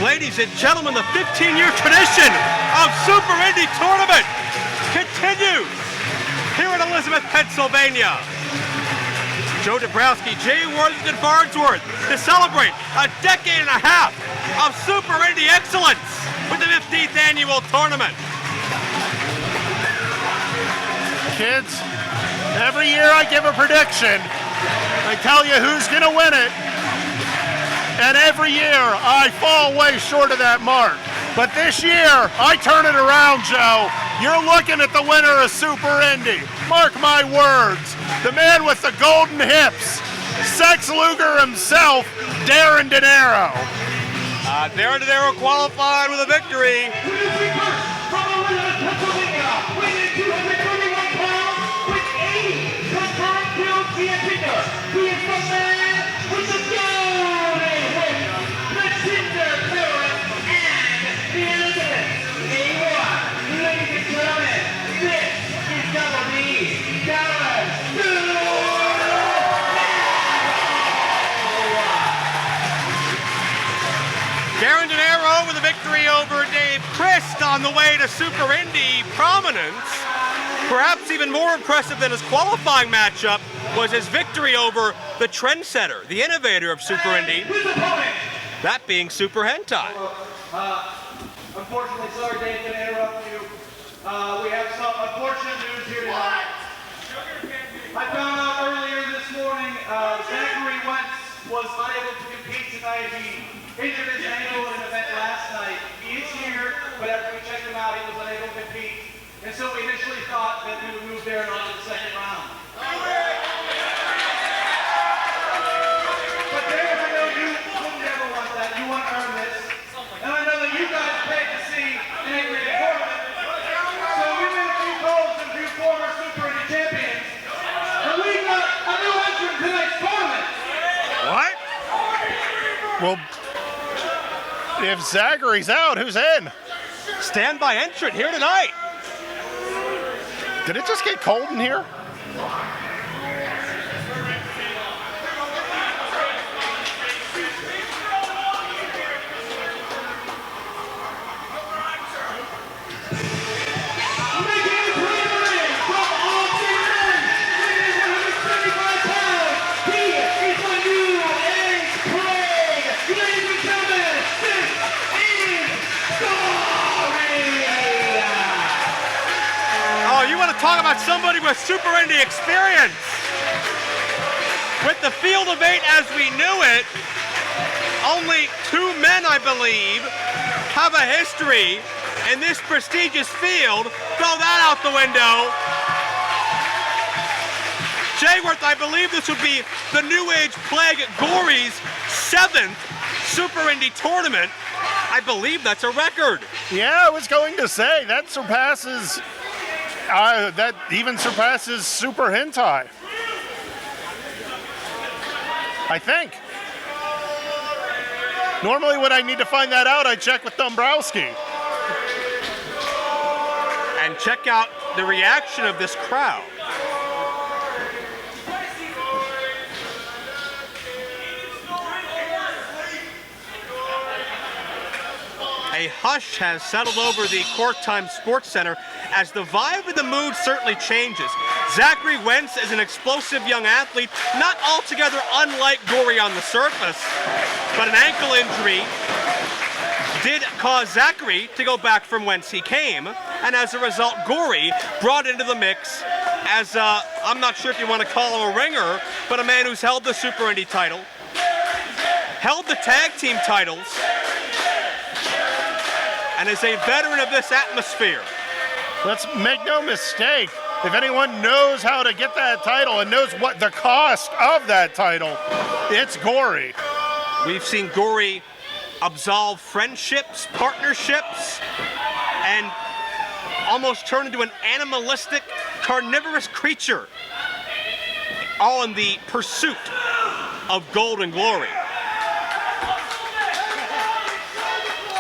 Ladies and gentlemen, the 15-year tradition of Super Indy Tournament continues here in Elizabeth, Pennsylvania. Joe Dabrowski, Jay Worthington Farnsworth to celebrate a decade and a half of Super Indy excellence with the 15th annual tournament. Kids, every year I give a prediction. I tell you who's going to win it. And every year I fall way short of that mark. But this year, I turn it around, Joe. You're looking at the winner of Super Indy. Mark my words. The man with the golden hips, Sex Luger himself, Darin Dinero. Darin Dinero qualified with a victory. Darin Dinero with a victory over Dave Christ on the way to Super Indy prominence. Perhaps even more impressive than his qualifying matchup was his victory over the trendsetter, the innovator of Super Indy, that being Super Hentai. Unfortunately, sorry Dave to interrupt you. We have some unfortunate news here tonight. I found out earlier this morning Zachary Wentz was unable to compete tonight. He injured his ankle in an event last night. He is here, but after we checked him out, he was unable to compete. And so we initially thought that we would move Darin on to the second round. But Darin, I know you would never want that. You want to earn this. And I know that you guys paid to see an 8-man tournament. So we made a few calls to a few former Super Indy champions. And we got a new entrant to tonight's tournament. What? Well, if Zachary's out, who's in? Standby entrant here tonight. Did it just get cold in here? Talk about somebody with Super Indy experience. With the field of 8 as we knew it, only 2 men, I believe, have a history in this prestigious field. Throw that out the window. Jayworth, I believe this would be the New Age Plague Gory's 7th Super Indy tournament. I believe that's a record. Yeah, I was going to say, that surpasses... that even surpasses Super Hentai, I think. Normally when I need to find that out, I check with Dombrowski. And check out the reaction of this crowd. A hush has settled over the Courtime Sports Center as the vibe and the mood certainly changes. Zachary Wentz is an explosive young athlete, not altogether unlike Gory on the surface, but an ankle injury did cause Zachary to go back from whence he came, and as a result, Gory brought into the mix as, I'm not sure if you want to call him a ringer, but a man who's held the Super Indy title, held the tag team titles, and is a veteran of this atmosphere. Let's make no mistake, if anyone knows how to get that title and knows what the cost of that title, it's Gory. We've seen Gory absolve friendships, partnerships, and almost turn into an animalistic, carnivorous creature, all in the pursuit of gold and glory.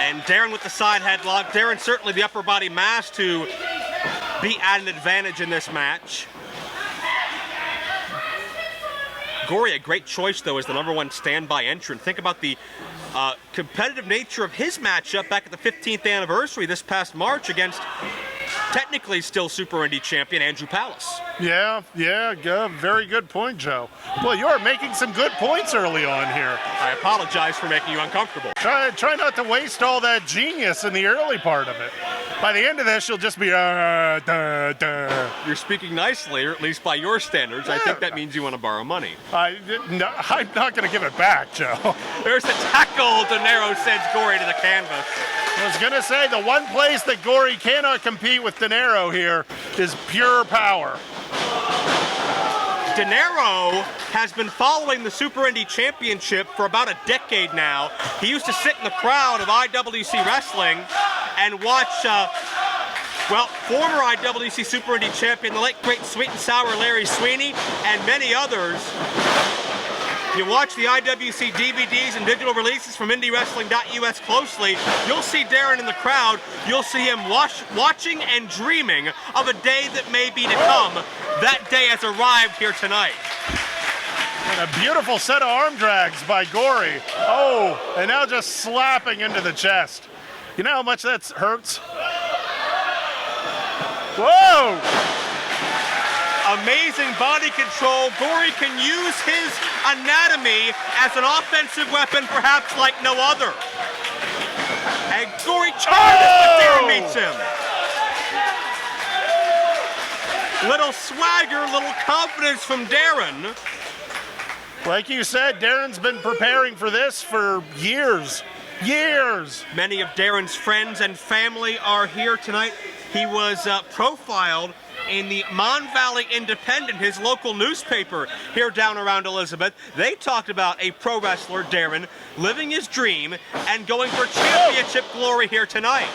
And Darin with the side headlock. Darin certainly the upper body mass to be at an advantage in this match. Gory, a great choice though, as the #1 standby entrant. Think about the competitive nature of his matchup back at the 15th anniversary this past March against technically still Super Indy champion Andrew Palace. Yeah, very good point, Joe. Well, you're making some good points early on here. I apologize for making you uncomfortable. Try not to waste all that genius in the early part of it. By the end of this, you'll just be, duh. You're speaking nicely, or at least by your standards. Yeah. I think that means you want to borrow money. I'm not going to give it back, Joe. There's a tackle. Dinero sends Gory to the canvas. I was going to say, the one place that Gory cannot compete with Dinero here is pure power. Dinero has been following the Super Indy Championship for about a decade now. He used to sit in the crowd of IWC Wrestling and watch, former IWC Super Indy champion, the late great Sweet and Sour Larry Sweeney, and many others. You watch the IWC DVDs and digital releases from IndyWrestling.us closely, you'll see Darin in the crowd. You'll see him watching and dreaming of a day that may be to come. That day has arrived here tonight. And a beautiful set of arm drags by Gory. Oh, and now just slapping into the chest. You know how much that hurts? Whoa! Amazing body control. Gory can use his anatomy as an offensive weapon perhaps like no other. And Gory charges, but Darin meets him. Little swagger, little confidence from Darin. Like you said, Darin's been preparing for this for years. Years! Many of Darin's friends and family are here tonight. He was profiled in the Mon Valley Independent, his local newspaper here down around Elizabeth. They talked about a pro wrestler, Darin, living his dream and going for championship glory here tonight.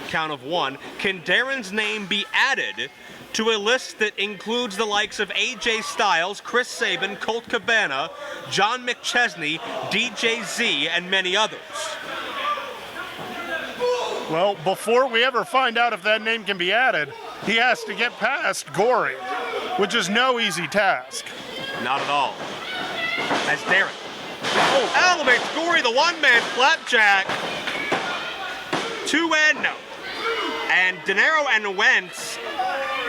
Count of one. Can Darin's name be added to a list that includes the likes of AJ Styles, Chris Sabin, Colt Cabana, John McChesney, DJ Z, and many others? Well, before we ever find out if that name can be added, he has to get past Gory, which is no easy task. Not at all. As Darin elevates Gory, the one-man flapjack. 2-0. And Dinero and Wentz,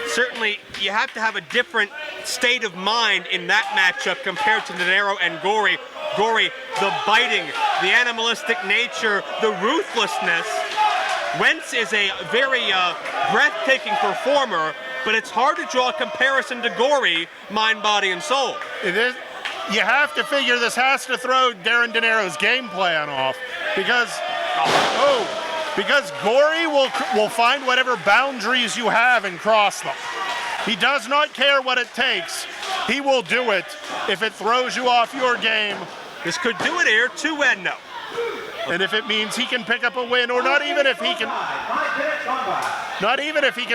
certainly you have to have a different state of mind in that matchup compared to Dinero and Gory. Gory, the biting, the animalistic nature, the ruthlessness. Wentz is a very breathtaking performer, but it's hard to draw a comparison to Gory, mind, body, and soul. It is. You have to figure this has to throw Darin Dinero's game plan off because Gory will find whatever boundaries you have and cross them. He does not care what it takes. He will do it if it throws you off your game. This could do it here, 2-0. And if it means he can pick up a win, or not even if he can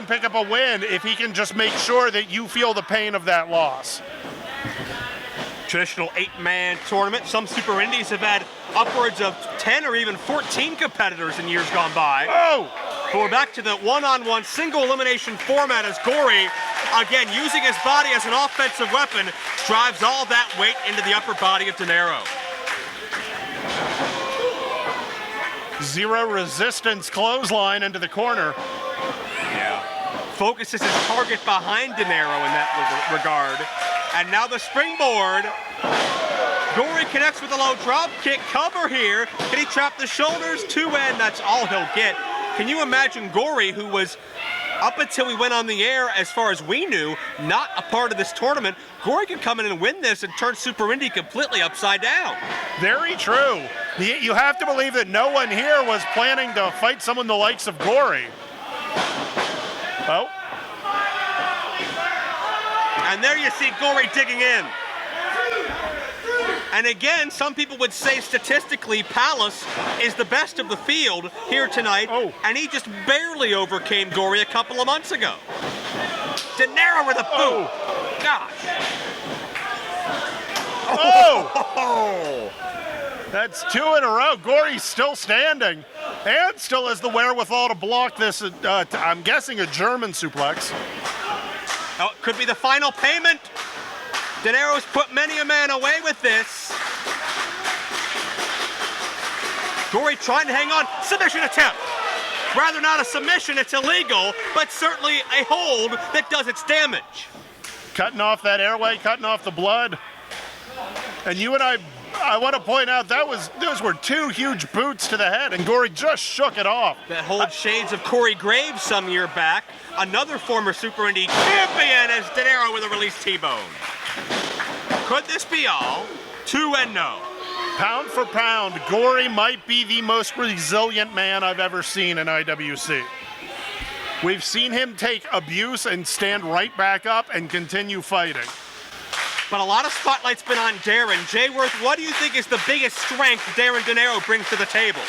pick up a win, if he can just make sure that you feel the pain of that loss. Traditional 8-man tournament. Some Super Indies have had upwards of 10 or even 14 competitors in years gone by. Oh! But we're back to the one-on-one single elimination format as Gory, again, using his body as an offensive weapon, drives all that weight into the upper body of Dinero. Zero resistance clothesline into the corner. Yeah. Focuses his target behind Dinero in that regard. And now the springboard. Gory connects with a low drop kick. Cover here. Can he trap the shoulders? 2-0. That's all he'll get. Can you imagine Gory, who was, up until we went on the air, as far as we knew, not a part of this tournament? Gory could come in and win this and turn Super Indy completely upside down. Very true. You have to believe that no one here was planning to fight someone the likes of Gory. Oh. And there you see Gory digging in. And again, some people would say statistically Palace is the best of the field here tonight, and he just barely overcame Gory a couple of months ago. Dinero with a boot. Gosh. Oh! That's 2 in a row. Gory's still standing and still has the wherewithal to block this, I'm guessing, a German suplex. Oh, it could be the final payment. Dinero's put many a man away with this. Gory trying to hang on. Submission attempt. Rather not a submission, it's illegal, but certainly a hold that does its damage. Cutting off that airway, cutting off the blood. And you and I want to point out those were 2 huge boots to the head, and Gory just shook it off. That holds shades of Corey Graves some year back. Another former Super Indy champion as Dinero with a release T-bone. Could this be all? 2-0. Pound for pound, Gory might be the most resilient man I've ever seen in IWC. We've seen him take abuse and stand right back up and continue fighting. But a lot of spotlight's been on Darin. Jay Worth, what do you think is the biggest strength Darin Dinero brings to the table?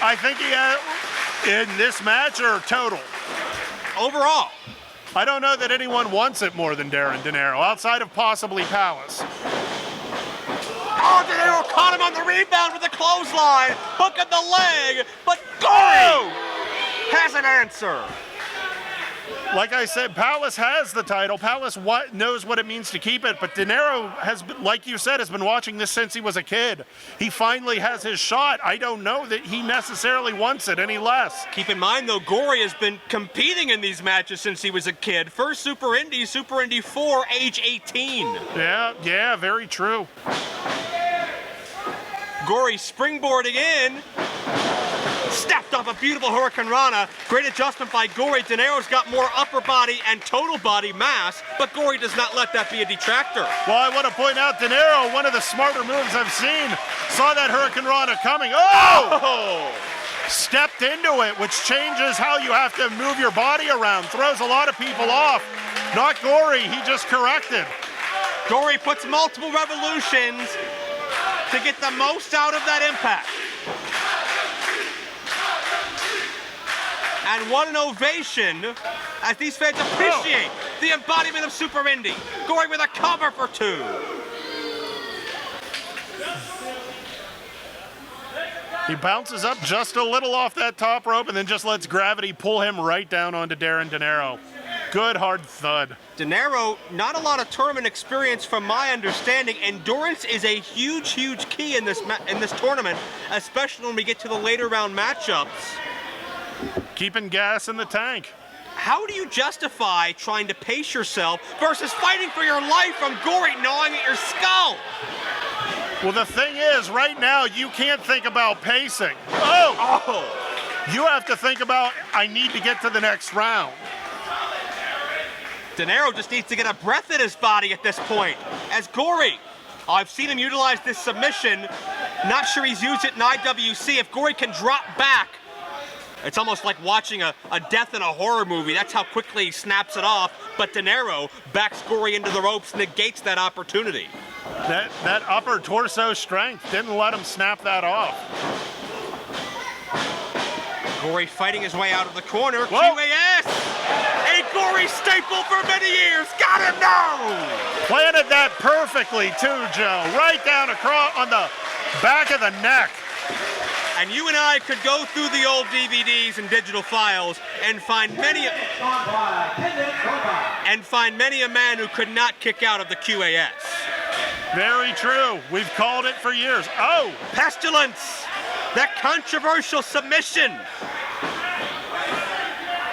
I think he had, in this match or total? Overall. I don't know that anyone wants it more than Darin Dinero, outside of possibly Palace. Oh, Dinero caught him on the rebound with a clothesline, hooking the leg, but Gory has an answer. Like I said, Palace has the title. Palace knows what it means to keep it, but Dinero has, like you said, has been watching this since he was a kid. He finally has his shot. I don't know that he necessarily wants it any less. Keep in mind, though, Gory has been competing in these matches since he was a kid. First Super Indy 4, age 18. Yeah, very true. Gory springboarding in. Stepped off a beautiful Hurricane Rana. Great adjustment by Gory. Dinero's got more upper body and total body mass, but Gory does not let that be a detractor. Well, I want to point out Dinero, one of the smarter moves I've seen, saw that Hurricane Rana coming. Oh! Stepped into it, which changes how you have to move your body around. Throws a lot of people off. Not Gory, he just corrected. Gory puts multiple revolutions to get the most out of that impact. And what an ovation as these fans appreciate the embodiment of Super Indy. Gory with a cover for 2. He bounces up just a little off that top rope and then just lets gravity pull him right down onto Darin Dinero. Good hard thud. Dinero, not a lot of tournament experience from my understanding. Endurance is a huge, huge key in this tournament, especially when we get to the later round matchups. Keeping gas in the tank. How do you justify trying to pace yourself versus fighting for your life from Gory gnawing at your skull? Well, the thing is, right now, you can't think about pacing. You have to think about, I need to get to the next round. Dinero just needs to get a breath in his body at this point. As Gory, I've seen him utilize this submission. Not sure he's used it in IWC. If Gory can drop back, it's almost like watching a death in a horror movie. That's how quickly he snaps it off. But Dinero backs Gory into the ropes, negates that opportunity. That upper torso strength didn't let him snap that off. Gory fighting his way out of the corner. Whoa. QAS! A Gory staple for many years. Got him now! Planted that perfectly too, Joe. Right down across on the back of the neck. And you and I could go through the old DVDs and digital files and find many a man who could not kick out of the QAS. Very true. We've called it for years. Oh! Pestilence! That controversial submission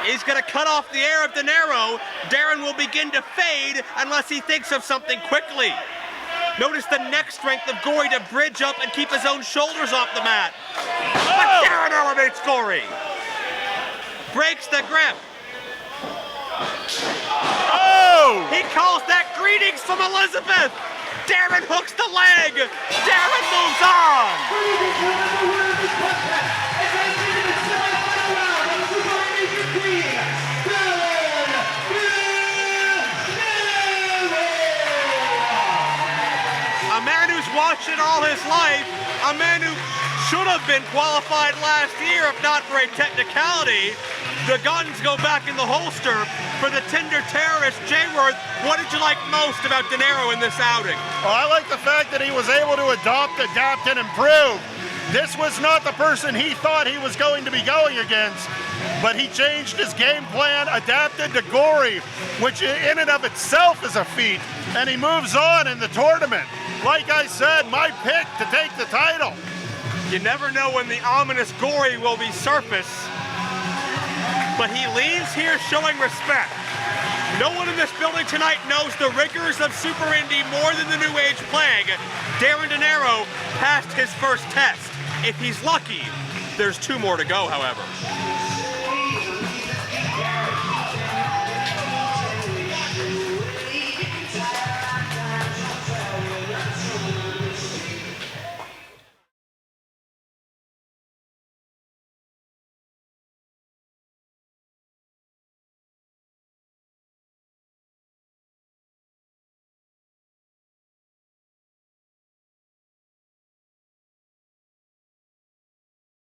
is going to cut off the air of Dinero. Darin will begin to fade unless he thinks of something quickly. Notice the neck strength of Gory to bridge up and keep his own shoulders off the mat. But Darin elevates Gory. Breaks the grip. Oh! He calls that greetings from Elizabeth. Darin hooks the leg. Darin moves on. A man who's watched it all his life, a man who should have been qualified last year if not for a technicality. The guns go back in the holster for the Tinder terrorist Jay Worth. What did you like most about Dinero in this outing? Well, I like the fact that he was able to adapt, and improve. This was not the person he thought he was going to be going against, but he changed his game plan, adapted to Gory, which in and of itself is a feat, and he moves on in the tournament. Like I said, my pick to take the title. You never know when the ominous Gory will be surface, but he leaves here showing respect. No one in this building tonight knows the rigors of Super Indy more than the New Age Plague. Darin Dinero passed his first test. If he's lucky, there's 2 more to go, however.